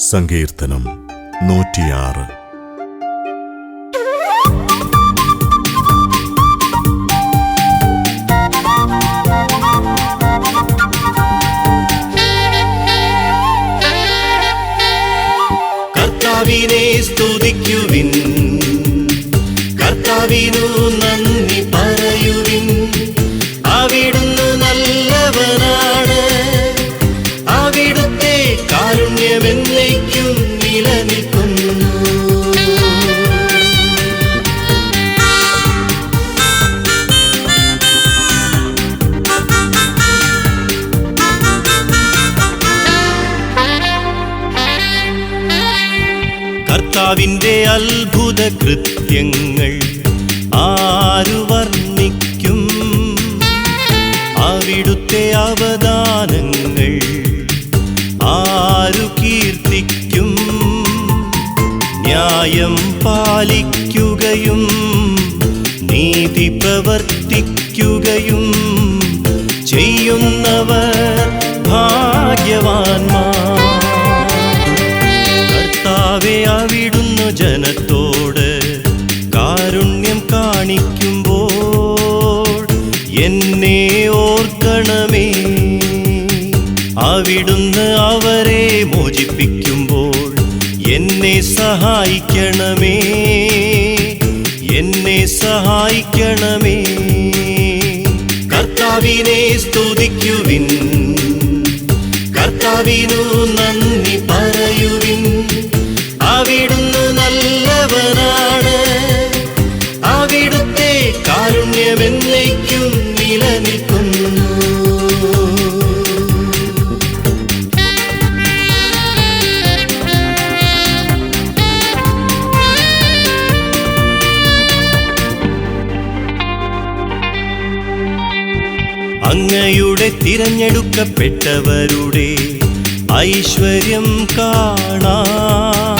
സങ്കീർത്തനം 106. കർത്താവിനെ സ്തുതിക്കുവിൻ, കർത്താവിനു നന്ദി പറയുവിൻ. അവിടുന്ന് നല്ലവനാണ്, അവിടുത്തെ കാരുണ്യമെന്നേക്കും നിലനിൽക്കുന്നു. കർത്താവിന്റെ അത്ഭുത കൃത്യങ്ങൾ ആരു വർണ്ണിക്കും? അവിടുത്തെ അവദാനങ്ങൾ ആരു കീർത്തിക്കും? ന്യായം പാലിക്കുകയും നീതി പ്രവർത്തിക്കുകയും ചെയ്യുന്നവർ ഭാഗ്യവാന്മാർ. കർത്താവേ, അവിടുന്ന് ജനത്തോട് കാരുണ്യം കാണിക്കുമ്പോൾ എന്നെ ഓർക്കണമേ. അവിടുന്ന് അവരെ മോചിപ്പിക്കുമ്പോൾ എന്നെ സഹായിക്കണമേ, എന്നെ സഹായിക്കണമേ. കർത്താവിനെ സ്തുതിക്കുവിൻ, കർത്താവിനു നന്ദി പറയുവിൻ. അവിടുന്ന് നല്ലവനാണ്, അവിടുത്തെ കാരുണ്യമെന്നേക്കും നിലനിൽക്കുന്നു. അങ്ങയുടെ തിരഞ്ഞെടുക്കപ്പെട്ടവരുടെ ഐശ്വര്യം കാണാൻ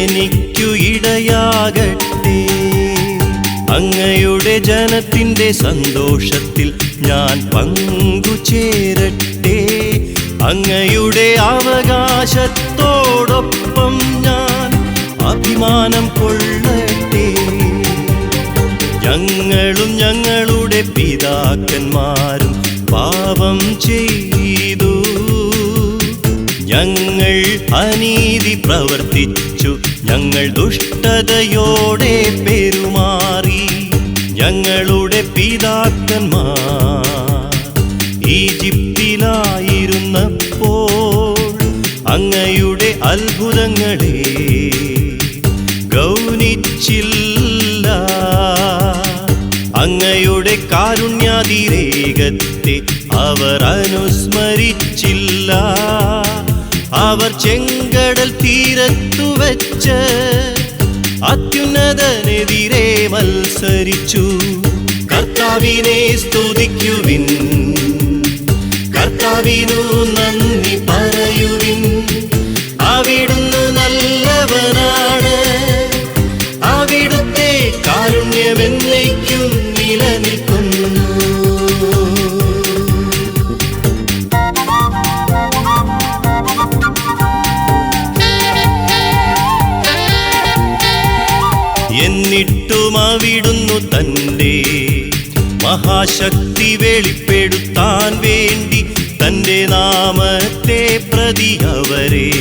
എനിക്കു ഇടയാകട്ടെ. അങ്ങയുടെ ജനത്തിൻ്റെ സന്തോഷത്തിൽ ഞാൻ പങ്കുചേരട്ടെ. അങ്ങയുടെ അവകാശത്തോടൊപ്പം ഞാൻ അഭിമാനം കൊള്ളട്ടെ. ഞങ്ങളും ഞങ്ങളുടെ പിതാക്കന്മാരും പാപം ചെയ്തു, ഞങ്ങൾ അനീതി പ്രവർത്തിച്ചു, ഞങ്ങൾ ദുഷ്ടതയോടെ പെരുമാറി. ഞങ്ങളുടെ പിതാക്കന്മാർ ഈജിപ്തിലായിരുന്നപ്പോൾ അങ്ങയുടെ അത്ഭുതങ്ങളെ ഗൗനിച്ചില്ല. അങ്ങയുടെ കാരുണ്യാതിരേകത്തെ അവർ അനുസ്മരിച്ചില്ല. അവർ ചെങ്കടൽ തീരത്തു വെച്ച് അത്യുന്നതനെതിരെ മത്സരിച്ചു. കർത്താവിനെ സ്തുതിക്കുവിൻ, കർത്താവിനു നന്ദി പറയുവിൻ. അവിടുന്ന് നല്ലവനാണ്, അവിടുത്തെ കാരുണ്യമെന്നേക്കും നിലനിൽക്കുന്നു. എന്നിട്ടും അവിടുന്നു തൻ്റെ മഹാശക്തി വെളിപ്പെടുത്താൻ വേണ്ടി തൻ്റെ നാമത്തെ പ്രതി അവരെ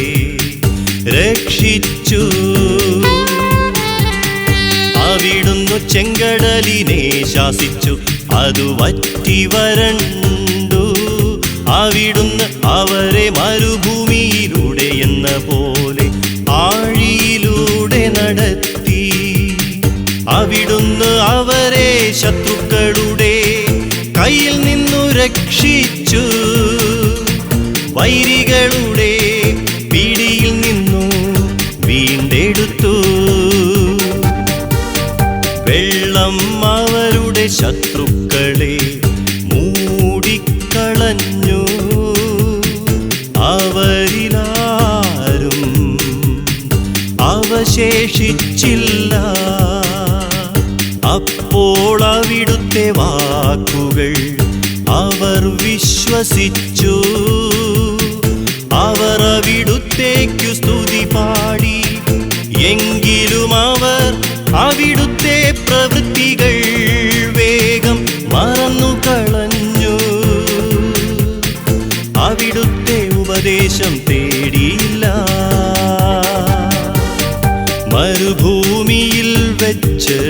രക്ഷിച്ചു. അവിടുന്നു ചെങ്കടലിനെ ശാസിച്ചു, അത് വറ്റി വരണ്ടു. അവിടുന്ന് അവരെ മരുഭൂമിയിലൂടെ എന്ന പോലെ ആഴിയിലൂടെ നടത്തി. അവിടുന്ന് അവരെ ശത്രുക്കളുടെ കയ്യിൽ നിന്നു രക്ഷിച്ചു, വൈരികളുടെ പിടിയിൽ നിന്നു വീണ്ടെടുത്തു. വെള്ളം അവരുടെ ശത്രുക്കളെ മൂടിക്കളഞ്ഞു, അവരിലാരും അവശേഷിച്ചില്ല. അപ്പോൾ അവിടുത്തെ വാക്കുകൾ അവർ വിശ്വസിച്ചു. അവർ അവിടുത്തെ അവിടുത്തേക്കു സ്തുതി പാടി. എങ്കിലും അവർ അവിടുത്തെ പ്രവൃത്തികൾ വേഗം മറന്നു കളഞ്ഞു. അവിടുത്തെ ഉപദേശം തേടിയില്ല. മരുഭൂമിയിൽ വെച്ച്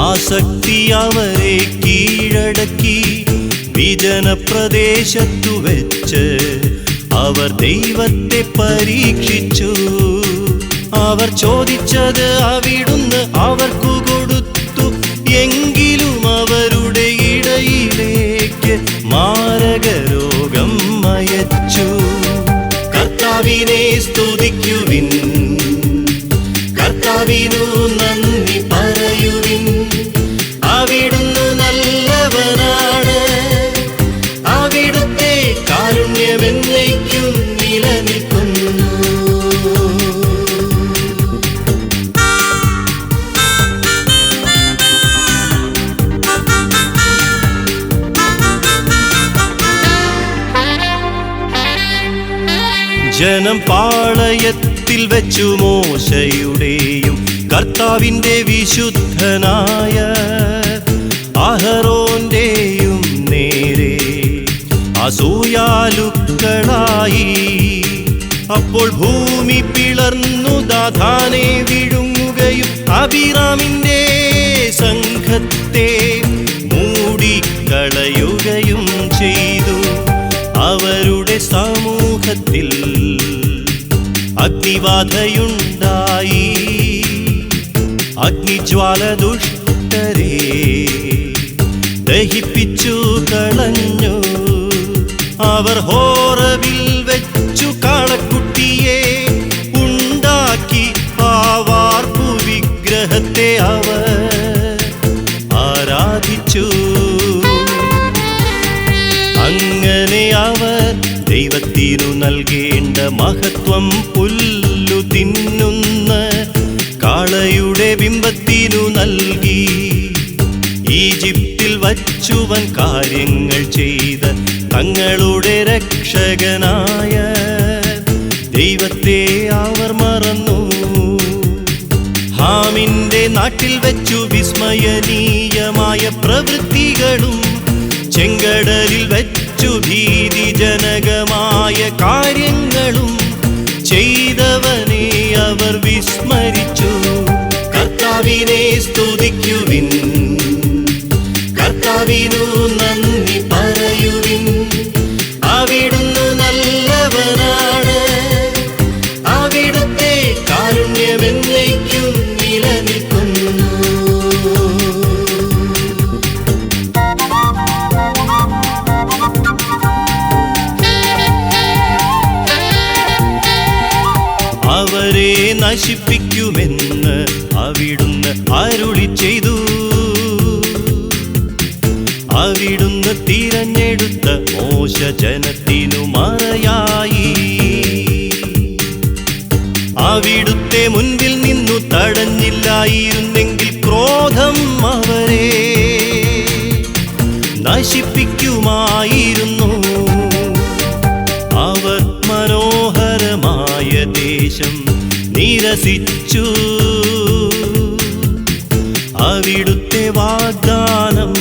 ആസക്തി അവരെ കീഴടക്കി. വിജനപ്രദേശത്തു വെച്ച് അവർ ദൈവത്തെ പരീക്ഷിച്ചു. അവർ ചോദിച്ചത് അവിടുന്ന് അവർക്കു കൊടുത്തു. എങ്കിലും അവരുടെ ഇടയിലേക്ക് മാരകരോഗം അയച്ചു. കർത്താവിനെ സ്തുതിക്കുവിൻ, കർത്താവിനു നന്ദി പറയുവിൻ. അവിടുന്ന് നല്ലവനാണ്, അവിടുത്തെ കാരുണ്യമെന്നേക്കും നിലനിൽക്കുന്നു. ജനം പാളയത്തിൽ വെച്ചു മോശയുടെയും കർത്താവിൻ്റെ വിശുദ്ധനായ അഹറോന്റെയും നേരെ അസൂയാലുക്കളായി. അപ്പോൾ ഭൂമി പിളർന്നു ദാഥാനെ വിഴുങ്ങുകയും അബീറാമിൻ്റെ സംഘത്തെ മൂടിക്കളയുകയും ചെയ്തു. അവരുടെ സമൂഹത്തിൽ അഗ്നിബാധയുണ്ടായി. അഗ്നിജ്വാല ദുഷ്ടരെ ദഹിപ്പിച്ചു കളഞ്ഞു. അവർ ഹോറബിൽ വെച്ചു കാളക്കുട്ടിയെ ഉണ്ടാക്കി. ആ വാർപ്പു വിഗ്രഹത്തെ അവർ ആരാധിച്ചു. അങ്ങനെ അവർ ദൈവത്തിനു നൽകേണ്ട മഹത്വം പുല്ലു തിന്നുന്ന കാളയുടെ ബിംബത്തിനു നൽകി. ഈജിപ്തിൽ വച്ചുവൻ കാര്യങ്ങൾ ചെയ്ത തങ്ങളുടെ രക്ഷകനായ ദൈവത്തെ അവർ മറന്നു. ഹാമിന്റെ നാട്ടിൽ വെച്ചു വിസ്മയനീയമായ പ്രവൃത്തികളും ചെങ്കടലിൽ വെച്ചു ഭീതിജനകമായ കാര്യങ്ങളും ചെയ്തവനെ അവർ വിസ്മരിച്ചു. കർത്താവിനെ സ്തുതിക്കുവിൻ, കർത്താവിനു നന്ദി പറയുവിൻ. അവിടുന്ന് നല്ലവനാണ്, അവിടുത്തെ കാരുണ്യമെന്നേക്കും നിലനിൽക്കുന്നു. അവരെ നശിപ്പിക്കുമെന്ന് അവിടുന്ന് അരുളി ചെയ്തു. അവിടുന്ന് തിരഞ്ഞെടുത്ത മോശ ജനത്തിനു മറയായി. അവിടുത്തെ മുൻപിൽ നിന്നു തടഞ്ഞില്ലായിരുന്നെങ്കിൽ ക്രോധം അവരെ നശിപ്പിക്കുമായിരുന്നു. അവർ മനോഹരമായ ദേശം നിരസിച്ചു. അവിടുത്തെ വാഗ്ദാനം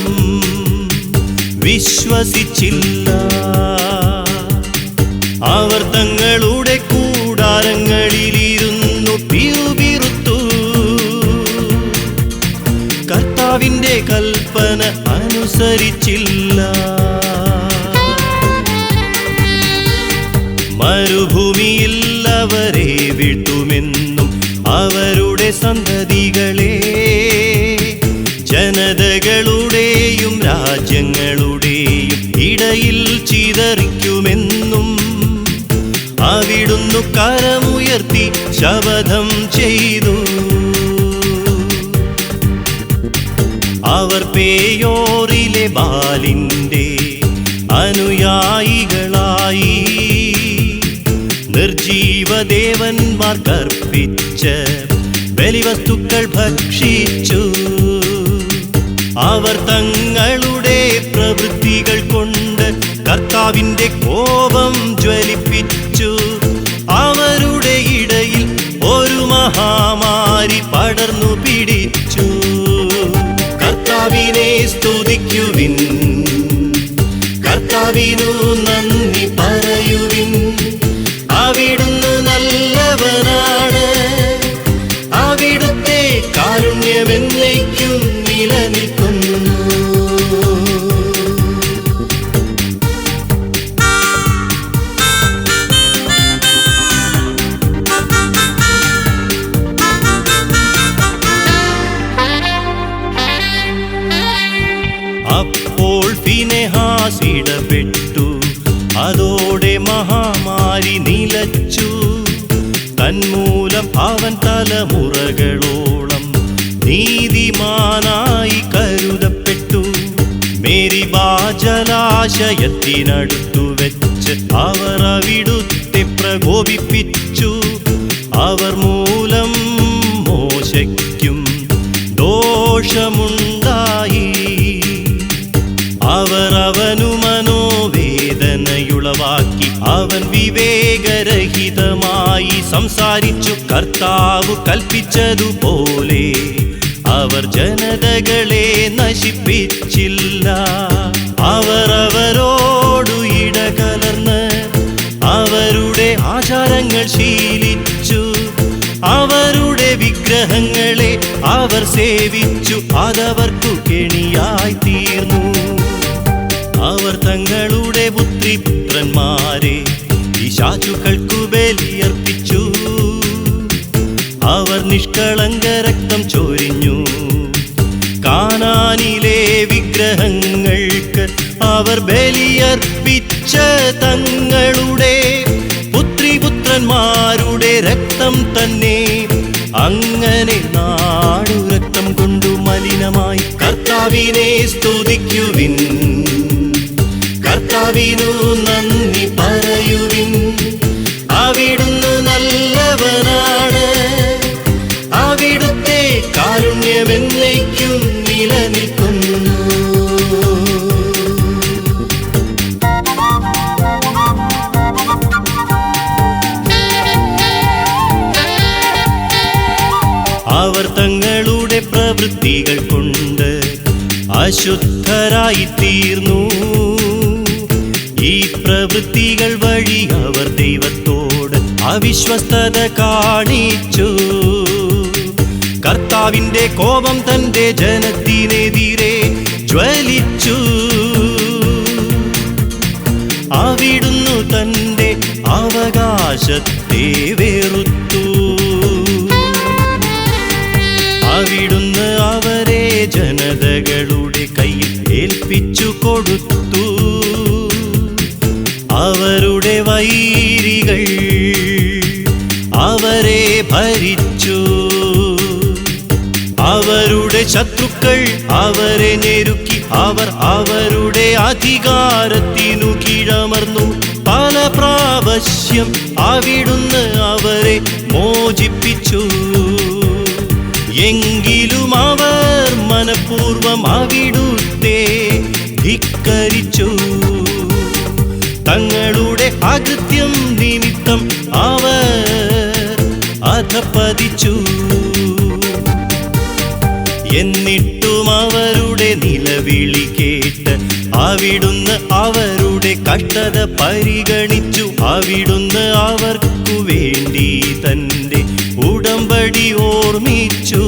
വിശ്വസിച്ചില്ല. അവർ തങ്ങളുടെ കൂടാരങ്ങളിലിരുന്നു പിറുപിറുത്തു. കർത്താവിൻ്റെ കൽപ്പന അനുസരിച്ചില്ല. മരുഭൂമിയിൽ അവരെ വീഴ്ത്തുമെന്നും അവരുടെ സന്തതികളെ ജനതകളുടെയും രാജ്യങ്ങളുടെയും ഇടയിൽ ചിതറിക്കുമെന്നും അവിടുന്ന് കരമുയർത്തി ശപഥം ചെയ്തു. അവർ പേയോറിലെ ബാലിൻ്റെ അനുയായികളായി. നിർജീവദേവന്മാർ കർപ്പിച്ച ബലിവസ്തുക്കൾ ഭക്ഷിച്ചു. അവർ തങ്ങളുടെ പ്രവൃത്തികൾ കൊണ്ട് കർത്താവിൻ്റെ കോപം ജ്വലിപ്പിച്ചു. സ്തുതിക്കുവിൻ, കർത്താവിനു നന്ദി പറയുവിൻ. അവിടുന്ന് നല്ലവനാണ്, അവിടുത്തെ കാരുണ്യമെന്നേക്കും നിലനിൽക്കുന്നു. അപ്പോൾ ഫിനെഹാസ് ഇടപെട്ടു, അതോടെ മഹാമാരി നിലച്ചു. തന്മൂലം അവൻ തലമുറകളോളം നീതിമാനായി കരുതപ്പെട്ടു. മേരിബാ ജലാശയത്തിനടുത്തു വെച്ച് അവർ അവിടുത്തെ പ്രകോപിപ്പിച്ചു. അവർ മൂലം മോശയ്ക്കും ദോഷമുണ്ടായി. അവർ അവനു മനോവേദനയുളവാക്കി. അവൻ വിവേകരഹിതമായി സംസാരിച്ചു. കർത്താവ് കൽപ്പിച്ചതുപോലെ അവർ ജനതകളെ നശിപ്പിച്ചില്ല. അവർ അവരോടു ഇടകലർന്ന് അവരുടെ ആചാരങ്ങൾ ശീലിച്ചു. അവരുടെ വിഗ്രഹങ്ങളെ അവർ സേവിച്ചു. അതവർക്കു കെണിയായി തീർന്നു. അവർ തങ്ങളുടെ പുത്രിപുത്രന്മാരെ പിശാചുക്കൾക്കു ബലിയർപ്പിച്ചു. അവർ നിഷ്കളങ്ക രക്തം ചൊരിഞ്ഞു. കാനാനിലെ വിഗ്രഹങ്ങൾക്ക് അവർ ബലിയർപ്പിച്ച തങ്ങളുടെ പുത്രിപുത്രന്മാരുടെ രക്തം തന്നെ. അങ്ങനെ നാടു രക്തം കൊണ്ടു മലിനമായി. കർത്താവിനെ സ്തുതിക്കുവിൻ, കർത്താവിനു നന്ദി പറയുവിൻ. അവിടുന്ന് നല്ലവനാണ്, അവിടുത്തെ കാരുണ്യമെന്നേക്കും നിലനിൽക്കുന്നു. അവർ തങ്ങളുടെ പ്രവൃത്തികൾ കൊണ്ട് അശുദ്ധരായി തീർന്നു. ഈ പ്രവൃത്തികൾ വഴി അവർ ദൈവത്തോട് അവിശ്വസ്തത കാണിച്ചു. കർത്താവിന്റെ കോപം തന്റെ ജനത്തിനെതിരെ ജ്വലിച്ചു. അവിടുന്ന് തന്റെ അവകാശത്തെ വെറുത്തു. അവിടുന്ന് അവരെ ജനതകളുടെ കയ്യിൽ ഏൽപ്പിച്ചു കൊടുത്തു. അവരുടെ വൈരികൾ അവരെ ഭരിച്ചു. അവരുടെ ശത്രുക്കൾ അവരെ ഞെരുക്കി. അവർ അവരുടെ അധികാരത്തിനു കീഴമർന്നു. പല പ്രാവശ്യം അവിടുന്ന് അവരെ മോചിപ്പിച്ചു. എങ്കിലും അവർ മനഃപൂർവം അവിടുത്തെ ധിക്കരിച്ചു. തങ്ങളുടെ അകൃത്യം നിമിത്തം അവർ അധപതിച്ചു. എന്നിട്ടും അവരുടെ നിലവിളി കേട്ട് അവിടുന്ന് അവരുടെ കഷ്ടത പരിഗണിച്ചു. അവിടുന്ന് അവർക്കു വേണ്ടി തന്റെ ഉടമ്പടി ഓർമ്മിച്ചു.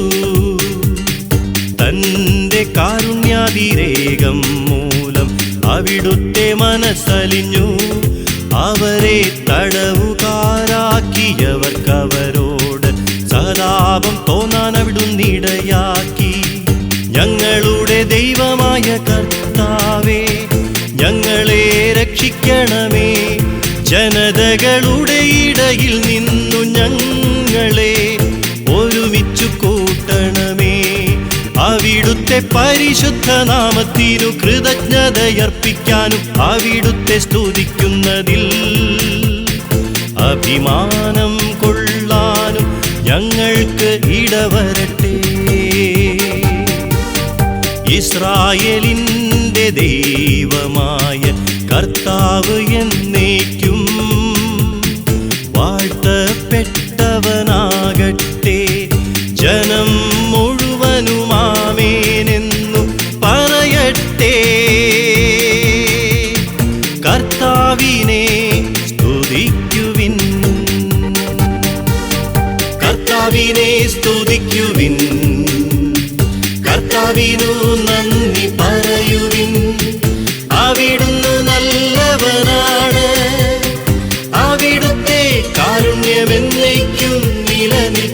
തന്റെ കാരുണ്യാതിരേകം മൂലം അവിടുത്തെ മനസ്സലിഞ്ഞു. അവരെ തടവുകാരാക്കിയവർക്കവരോട് സഹതാപം തോന്നാൻ അവിടുന്നിടയാക്കി. ഞങ്ങളുടെ ദൈവമായ കർത്താവേ, ഞങ്ങളെ രക്ഷിക്കണമേ. ജനതകളുടെ ഇടയിൽ നിന്നു ഞങ്ങളെ ഒരുമിച്ചു കൂട്ടണമേ. അവിടുത്തെ പരിശുദ്ധ നാമത്തിനു കൃതജ്ഞതയർപ്പിക്കാനും അവിടുത്തെ സ്തുതിക്കുന്നതിൽ അഭിമാനം കൊള്ളാനും ഞങ്ങൾക്ക് ഇടവരട്ടെ. ഇസ്രായേലിന്റെ ദൈവമായ കർത്താവ് എന്നേക്കും വാഴ്ത്തപ്പെട്ടവനാകട്ടെ. ജനം മുഴുവനും ആമേനെന്നു പറയട്ടെ. കർത്താവിനു നന്ദി പറയുവിൻ. അവിടുന്ന് നല്ലവനാണ്, അവിടുത്തെ കാരുണ്യമെന്നേക്കും നിലനിൽക്കും.